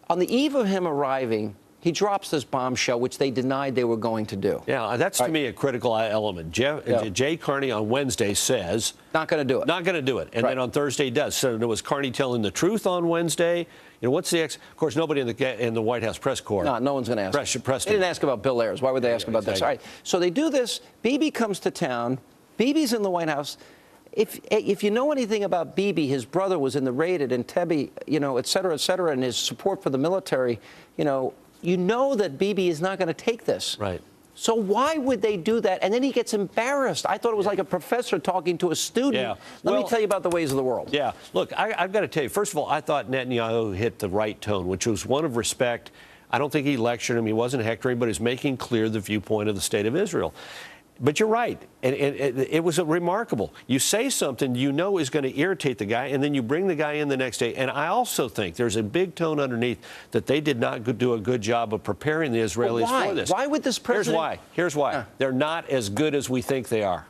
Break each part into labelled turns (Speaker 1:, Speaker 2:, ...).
Speaker 1: on the eve of him arriving, he drops this bombshell, which they denied they were going to do.
Speaker 2: Yeah, that's to me a critical element. Jay Carney on Wednesday says
Speaker 1: not going to do it.
Speaker 2: Not going to do it, and then on Thursday he does. So was Carney telling the truth on Wednesday? You know, what's the of course nobody in the White House press corps.
Speaker 1: No one's going to ask. They didn't ask about Bill Ayers. Why would they ask about this? All right. So they do this. Bibi comes to town. Bibi's in the White House. If you know anything about Bibi, his brother was in the raid at Entebbe, you know, et cetera, and his support for the military, you know that Bibi is not going to take this.
Speaker 2: Right.
Speaker 1: So why would they do that? And then he gets embarrassed. I thought it was like a professor talking to a student.
Speaker 2: Yeah.
Speaker 1: Let me tell you about the ways of the world.
Speaker 2: Yeah. Look, I've got to tell you, first of all, I thought Netanyahu hit the right tone, which was one of respect. I don't think he lectured him. He wasn't hectoring, but he's making clear the viewpoint of the state of Israel. But you're right, and it was remarkable. You say something you know is going to irritate the guy, and then you bring the guy in the next day. And I also think there's a big tone underneath that they did not do a good job of preparing the Israelis for this.
Speaker 1: Why would this president?
Speaker 2: Here's why. They're not as good as we think they are.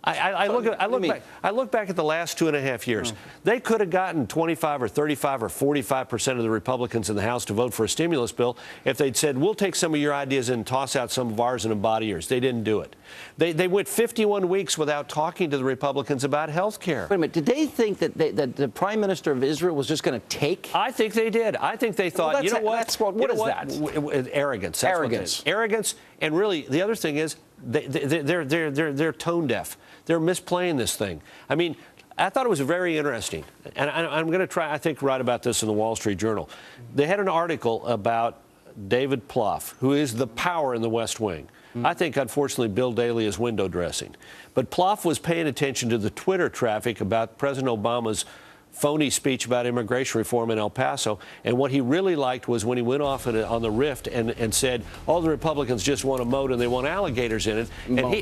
Speaker 2: I look back at the last 2.5 years. They could have gotten 25 or 35 or 45% of the Republicans in the House to vote for a stimulus bill if they'd said, we'll take some of your ideas and toss out some of ours and embody yours. They didn't do it. They went 51 weeks without talking to the Republicans about health care.
Speaker 1: Wait a minute. Did they think that the Prime Minister of Israel was just going to take?
Speaker 2: I think they did. I think they thought, you know what?
Speaker 1: What is that?
Speaker 2: Arrogance.
Speaker 1: That's arrogance.
Speaker 2: Arrogance. And really, the other thing is they're tone deaf. They're misplaying this thing. I mean, I thought it was very interesting. And I'm going to try, I think, write about this in the Wall Street Journal. They had an article about David Plouffe, who is the power in the West Wing. I think, unfortunately, Bill Daley is window dressing. But Plouffe was paying attention to the Twitter traffic about President Obama's phony speech about immigration reform in El Paso. And what he really liked was when he went off on the rift and said, all the Republicans just want a moat and they want alligators in it.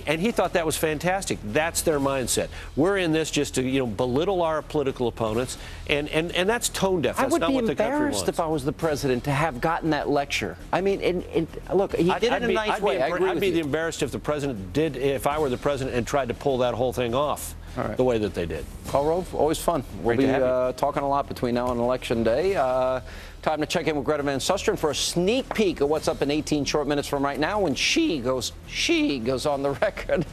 Speaker 2: And he thought that was fantastic. That's their mindset. We're in this just to belittle our political opponents. And that's tone deaf. That's not what the country wants.
Speaker 1: I would be embarrassed if I was the president to have gotten that lecture. I mean, look, he did it in a nice way.
Speaker 2: I'd be embarrassed if the president did, if I were the president and tried to pull that whole thing off. The way that they did.
Speaker 1: Carl Rove, always fun. We'll be talking a lot between now and Election Day. Time to check in with Greta Van Susteren for a sneak peek of what's up in 18 short minutes from right now when she goes on the record.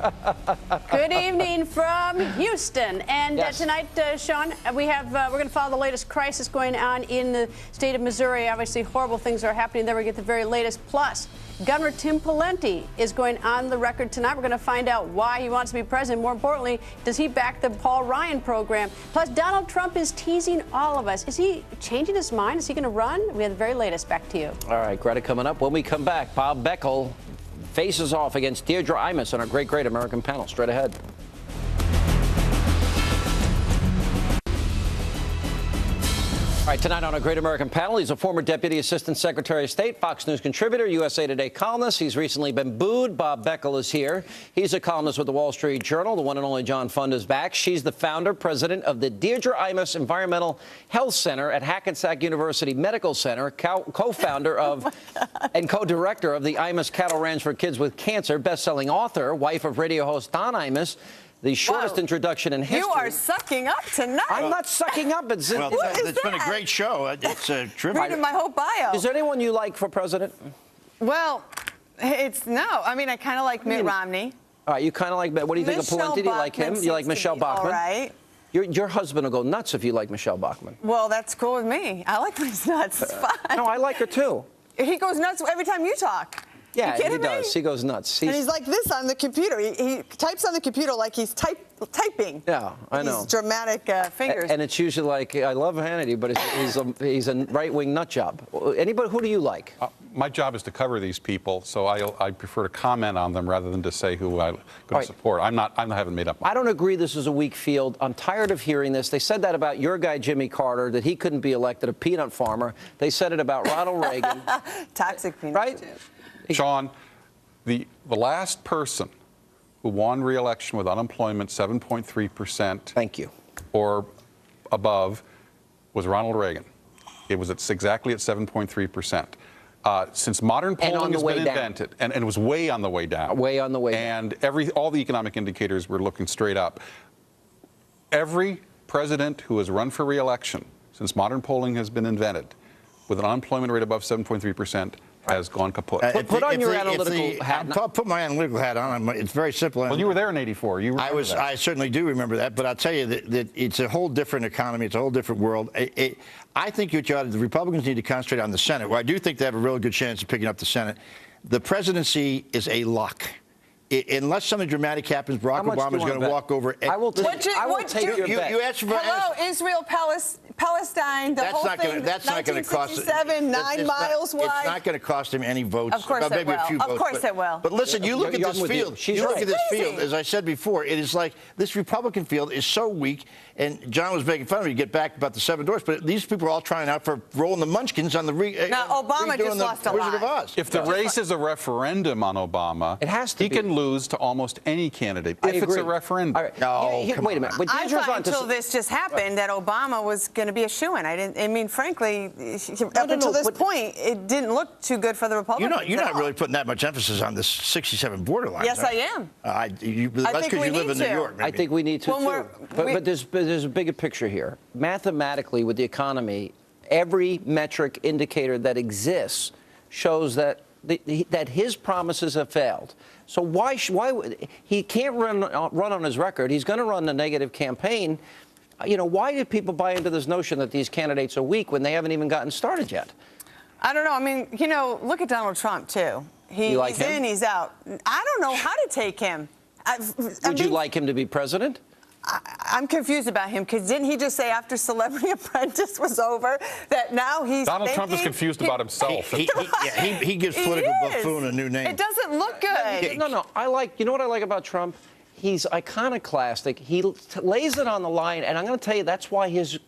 Speaker 3: Good evening from Houston. And tonight, Sean, we're going to follow the latest crisis going on in the state of Missouri. Obviously, horrible things are happening there. We get the very latest. Plus, Governor Tim Pawlenty is going on the record tonight. We're going to find out why he wants to be president. More importantly, does he back the Paul Ryan program? Plus, Donald Trump is teasing all of us. Is he changing his mind? Is he going to run? We have the very latest. Back to you.
Speaker 1: All right, Greta, coming up. When we come back, Bob Beckel faces off against Deirdre Imus on our Great American panel. Straight ahead. All right, tonight on our Great American panel, he's a former Deputy Assistant Secretary of State, Fox News contributor, USA Today columnist. He's recently been booed. Bob Beckel is here. He's a columnist with the Wall Street Journal. The one and only John Fund is back. She's the founder, president of the Deirdre Imus Environmental Health Center at Hackensack University Medical Center, co-founder of and co-director of the Imus Cattle Ranch for Kids with Cancer, best-selling author, wife of radio host Don Imus. The shortest introduction in history.
Speaker 4: You are sucking up tonight.
Speaker 1: I'm not sucking up. It's
Speaker 5: been a great show. It's terrific.
Speaker 4: Reading my whole bio.
Speaker 1: Is there anyone you like for president?
Speaker 4: Well, no. I mean, I kind of like Mitt Romney.
Speaker 1: All right, you kind of like, what do you think of Pawlenty? Do you like him? You like Michelle Bachmann?
Speaker 4: All right.
Speaker 1: Your husband will go nuts if you like Michelle Bachmann.
Speaker 4: Well, that's cool with me. I like his nuts. It's fun.
Speaker 1: No, I like her too.
Speaker 4: He goes nuts every time you talk.
Speaker 1: Yeah, he does. He goes nuts.
Speaker 4: And he's like this on the computer. He types on the computer like he's typing.
Speaker 1: Yeah, I know.
Speaker 4: These dramatic fingers.
Speaker 1: And it's usually like, I love Hannity, but he's a right-wing nut job. Anybody, who do you like?
Speaker 6: My job is to cover these people, so I prefer to comment on them rather than to say who I'm going to support. I haven't made up my mind.
Speaker 1: I don't agree this is a weak field. I'm tired of hearing this. They said that about your guy, Jimmy Carter, that he couldn't be elected, a peanut farmer. They said it about Ronald Reagan.
Speaker 4: Toxic peanuts,
Speaker 1: right?
Speaker 4: Too.
Speaker 6: Sean, the last person who won re-election with unemployment 7.3%.
Speaker 1: Thank you.
Speaker 6: Or above was Ronald Reagan. It was exactly at 7.3%. Since modern polling has been invented, and it was way on the way down.
Speaker 1: Way on the way down.
Speaker 6: And all the economic indicators were looking straight up. Every president who has run for re-election since modern polling has been invented with an unemployment rate above 7.3% has gone kaput.
Speaker 1: Put on your analytical hat.
Speaker 5: Put my analytical hat on. It's very simple.
Speaker 6: Well, you were there in '84. You remember that.
Speaker 5: I certainly do remember that. But I'll tell you that it's a whole different economy. It's a whole different world. I think the Republicans need to concentrate on the Senate, where I do think they have a real good chance of picking up the Senate. The presidency is a lock. Unless something dramatic happens, Barack Obama is going to walk over.
Speaker 1: I will take your bet.
Speaker 5: You asked for
Speaker 4: Israel, Palestine, the whole thing.
Speaker 5: That's not going to cost.
Speaker 4: 1967, 9 miles wide.
Speaker 5: It's not going to cost him any votes.
Speaker 4: Of course it will.
Speaker 5: A few votes,
Speaker 4: of course it will.
Speaker 5: But listen, you look at this field. You look at this field. As I said before, it is like this Republican field is so weak. And John was making fun of me. You get back about the 7 doors, but these people are all trying out for rolling the munchkins on the
Speaker 4: now Obama just lost a
Speaker 5: Wizard of
Speaker 4: lot.
Speaker 5: Oz.
Speaker 6: If the race is a referendum on Obama,
Speaker 1: it has to
Speaker 6: he can lose to almost any candidate if it's a referendum.
Speaker 1: All right.
Speaker 5: No,
Speaker 1: wait a minute. But
Speaker 4: I thought until this just happened that Obama was going to be a shoo-in. I mean, frankly, up until this point, it didn't look too good for the Republicans.
Speaker 5: You're not really putting that much emphasis on this 67 borderline.
Speaker 4: Yes, I am.
Speaker 5: That's because you live in New York. Maybe.
Speaker 1: I think we need to, too. But there's a bigger picture here. Mathematically, with the economy, every metric indicator that exists shows that that his promises have failed. So why he can't run on his record? He's going to run a negative campaign. You know, why do people buy into this notion that these candidates are weak when they haven't even gotten started yet?
Speaker 4: I don't know. I mean, you know, look at Donald Trump, too. He's in, he's out. I don't know how to take him.
Speaker 1: Would you like him to be president?
Speaker 4: I'm confused about him, because didn't he just say after Celebrity Apprentice was over that now he's
Speaker 6: Donald Trump is confused about himself.
Speaker 5: He gives political buffoon a new name.
Speaker 4: It doesn't look good.
Speaker 1: No. You know what I like about Trump? He's iconoclastic. He lays it on the line, and I'm going to tell you that's why his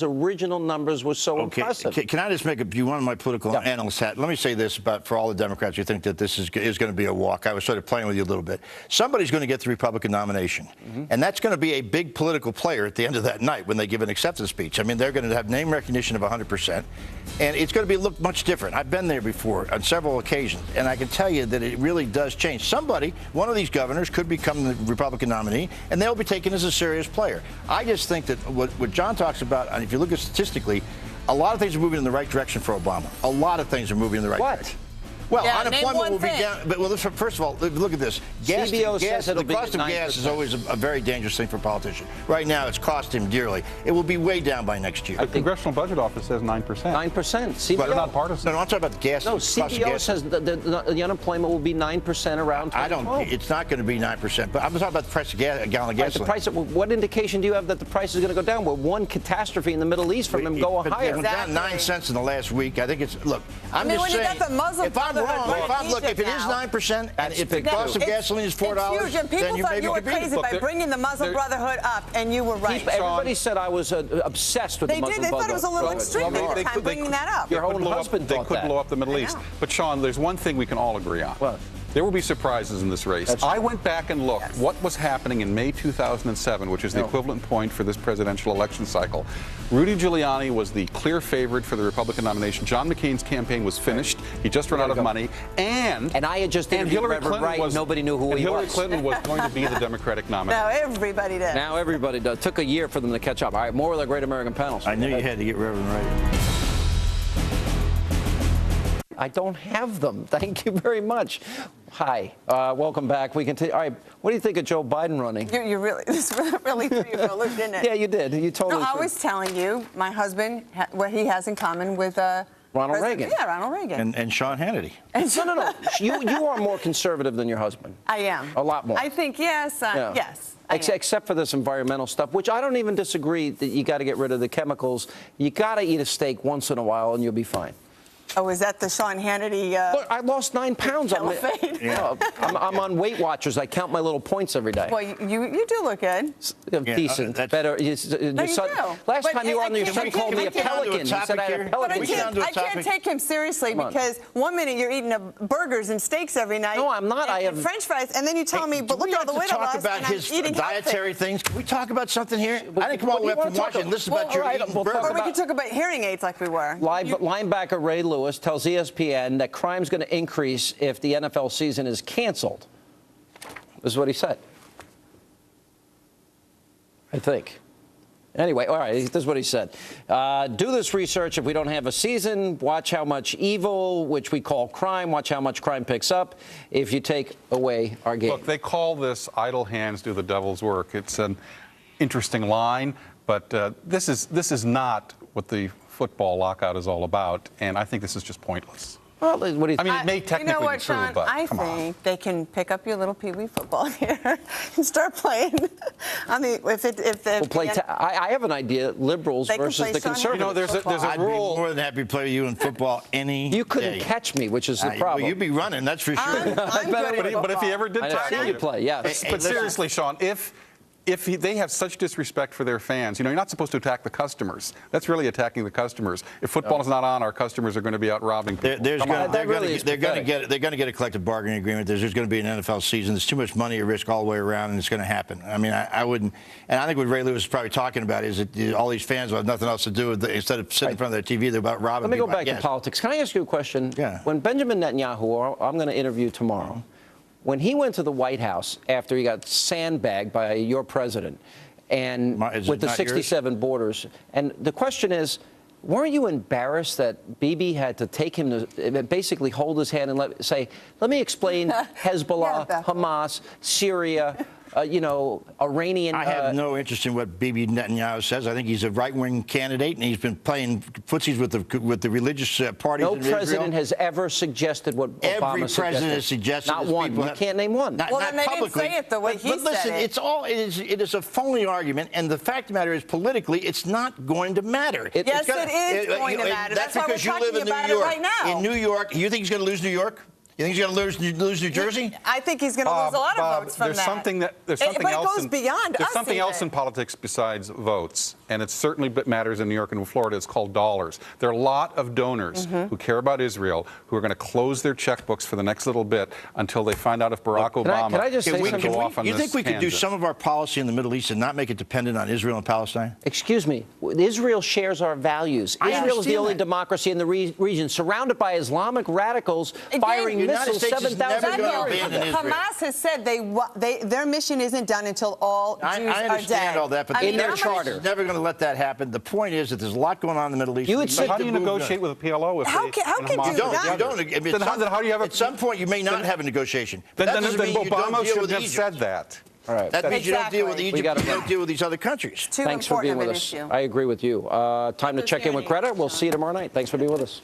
Speaker 1: original numbers were so impressive.
Speaker 5: Can I just make you want my political analyst hat? Let me say this for all the Democrats who think that this is going to be a walk. I was sort of playing with you a little bit. Somebody's going to get the Republican nomination, and that's going to be a big political player at the end of that night when they give an acceptance speech. I mean, they're going to have name recognition of 100%, and it's going to look much different. I've been there before on several occasions, and I can tell you that it really does change. One of these governors could become the Republican nominee, and they'll be taken as a serious player. I just think that what John talks about, and if you look at statistically, a lot of things are moving in the right direction for Obama. A lot of things are moving in the right direction. Well, unemployment will be down. But first of all, look at this. The cost of gas is always a very dangerous thing for politicians. Right now, it's cost him dearly. It will be way down by next year.
Speaker 6: The Congressional Budget Office says 9%.
Speaker 1: 9%. CBO.
Speaker 6: But not partisan.
Speaker 5: No, I'm talking about the gas.
Speaker 1: No, CBO says the unemployment will be 9% around 2012.
Speaker 5: It's not going to be 9%. But I'm talking about the price of a gallon of gasoline.
Speaker 1: What indication do you have that the price is going to go down? We're one catastrophe in the Middle East from them go higher.
Speaker 5: It's down 9 cents in the last week. I think it's look. I'm just saying. If it is 9%, and if the cost of gasoline is $4, then you maybe could be.
Speaker 4: People thought you were crazy by bringing the Muslim Brotherhood up, and you were right.
Speaker 1: Everybody said I was obsessed with the Muslim Brotherhood.
Speaker 4: They thought it was a little extreme this time, bringing that up.
Speaker 1: Your own husband
Speaker 6: thought that. They could blow up the Middle East. But, Sean, there's one thing we can all agree on. What? There will be surprises in this race. I went back and looked what was happening in May 2007, which is the equivalent point for this presidential election cycle. Rudy Giuliani was the clear favorite for the Republican nomination. John McCain's campaign was finished. He just ran out of money. And
Speaker 1: I had just interviewed Reverend Wright. Nobody knew who he was.
Speaker 6: Hillary Clinton was going to be the Democratic nominee.
Speaker 4: Now everybody does.
Speaker 1: Now everybody does. Took a year for them to catch up. All right, more of the Great American Panels.
Speaker 5: I knew you had to get Reverend Wright.
Speaker 1: I don't have them. Thank you very much. Hi, welcome back. We can. All right, what do you think of Joe Biden running?
Speaker 4: You really, this really threw you for a loop, didn't it?
Speaker 1: Yeah, you did. You totally.
Speaker 4: No, I was telling you, my husband, what he has in common with
Speaker 1: Ronald Reagan.
Speaker 4: Yeah, Ronald Reagan.
Speaker 5: And Sean Hannity.
Speaker 1: No. You are more conservative than your husband.
Speaker 4: I am.
Speaker 1: A lot more.
Speaker 4: I think yes. Yes.
Speaker 1: Except for this environmental stuff, which I don't even disagree that you got to get rid of the chemicals. You got to eat a steak once in a while, and you'll be fine.
Speaker 4: Oh, is that the Sean Hannity?
Speaker 1: Look, I lost 9 pounds. I'm on Weight Watchers. I count my little points every day.
Speaker 4: Well, you do look good.
Speaker 1: Decent. Better.
Speaker 4: No, you do.
Speaker 1: Last time you were on, your son called me a pelican. He said I had a pelican.
Speaker 4: But I can't take him seriously because 1 minute you're eating burgers and steaks every night.
Speaker 1: No, I'm not. I have
Speaker 4: French fries, and then you tell me, but look at all the weight I lost, and I'm eating
Speaker 5: dietary things. Can we talk about something here? I didn't come all the way up from Washington. This is about your eating burgers.
Speaker 4: Or we could talk about hearing aids like we were.
Speaker 1: Linebacker Ray Lewis tells ESPN that crime's going to increase if the NFL season is canceled. This is what he said. I think. Anyway, all right, this is what he said. Do this research if we don't have a season. Watch how much evil, which we call crime, watch how much crime picks up if you take away our game.
Speaker 6: Look, they call this idle hands do the devil's work. It's an interesting line, but this is not what the football lockout is all about, and I think this is just pointless.
Speaker 1: Well, what do you think?
Speaker 6: I mean, it may technically
Speaker 4: you know what,
Speaker 6: be true,
Speaker 4: Sean?
Speaker 6: but
Speaker 4: I
Speaker 6: come on.
Speaker 4: think they can pick up your little pee-wee football here and start playing. I mean,
Speaker 1: I have an idea. Liberals versus the conservatives.
Speaker 6: You know, there's a
Speaker 5: I'd
Speaker 6: rule.
Speaker 5: be more than happy to play with you in football any
Speaker 1: You couldn't
Speaker 5: day.
Speaker 1: catch me, which is the problem.
Speaker 5: Well, you'd be running, that's for sure.
Speaker 4: I'm good at
Speaker 6: But if he ever did
Speaker 1: I've
Speaker 6: tackle
Speaker 1: seen
Speaker 6: you,
Speaker 1: you play, yes.
Speaker 6: But seriously, Sean, if they have such disrespect for their fans, you know, you're not supposed to attack the customers. That's really attacking the customers. If football is not on, our customers are going to be out robbing people.
Speaker 5: They're going to get a collective bargaining agreement. There's going to be an NFL season. There's too much money at risk all the way around, and it's going to happen. I mean, I wouldn't. And I think what Ray Lewis is probably talking about is that all these fans will have nothing else to do with instead of sitting in front of their TV, they're about robbing.
Speaker 1: Let me go back to politics. Can I ask you a question?
Speaker 5: Yeah.
Speaker 1: When Benjamin Netanyahu, who I'm going to interview tomorrow, when he went to the White House after he got sandbagged by your president, and with the 67 borders. And the question is, weren't you embarrassed that Bibi had to take him to basically hold his hand and let me explain Hezbollah, Hamas, Syria, Iranian.
Speaker 5: I have no interest in what Bibi Netanyahu says. I think he's a right-wing candidate, and he's been playing footsies with the religious parties in Israel.
Speaker 1: No president has ever suggested what Obama suggested.
Speaker 5: Every president has suggested.
Speaker 1: Not one. You can't name one.
Speaker 4: Well, then they didn't say it the way he said it.
Speaker 5: But listen, it is a phony argument, and the fact of the matter is, politically, it's not going to matter.
Speaker 4: Yes, it is going to matter. That's why we're talking about it right now.
Speaker 5: In New York, you think he's going to lose New York? You think he's going to lose New Jersey?
Speaker 4: I think he's going to lose a lot of votes from
Speaker 6: there's
Speaker 4: that.
Speaker 6: Something else.
Speaker 4: But it goes beyond us.
Speaker 6: There's something else in politics besides votes, and it certainly matters in New York and Florida. It's called dollars. There are a lot of donors who care about Israel who are going to close their checkbooks for the next little bit until they find out if Barack Obama
Speaker 1: can I just say
Speaker 6: is going to go off on this
Speaker 5: You think we could do
Speaker 6: tangent.
Speaker 5: some of our policy in the Middle East and not make it dependent on Israel and Palestine?
Speaker 1: Excuse me. Israel shares our values. Israel is the only democracy in the region, surrounded by Islamic radicals firing missiles 7,000
Speaker 4: Hamas has said their mission isn't done until all Jews are dead.
Speaker 5: I understand all that, but
Speaker 1: in their charter,
Speaker 5: never going to let that happen. The point is that there's a lot going on in the Middle East.
Speaker 6: How do you negotiate with a PLO if
Speaker 4: how could you
Speaker 5: don't?
Speaker 6: Then how do you have
Speaker 5: at some point you may not have a negotiation.
Speaker 6: Then Obama should have said that.
Speaker 1: All right.
Speaker 5: That means you don't deal with Egypt. You don't deal with these other countries.
Speaker 1: Thanks for being with us. I agree with you. Time to check in with Greta. We'll see you tomorrow night. Thanks for being with us.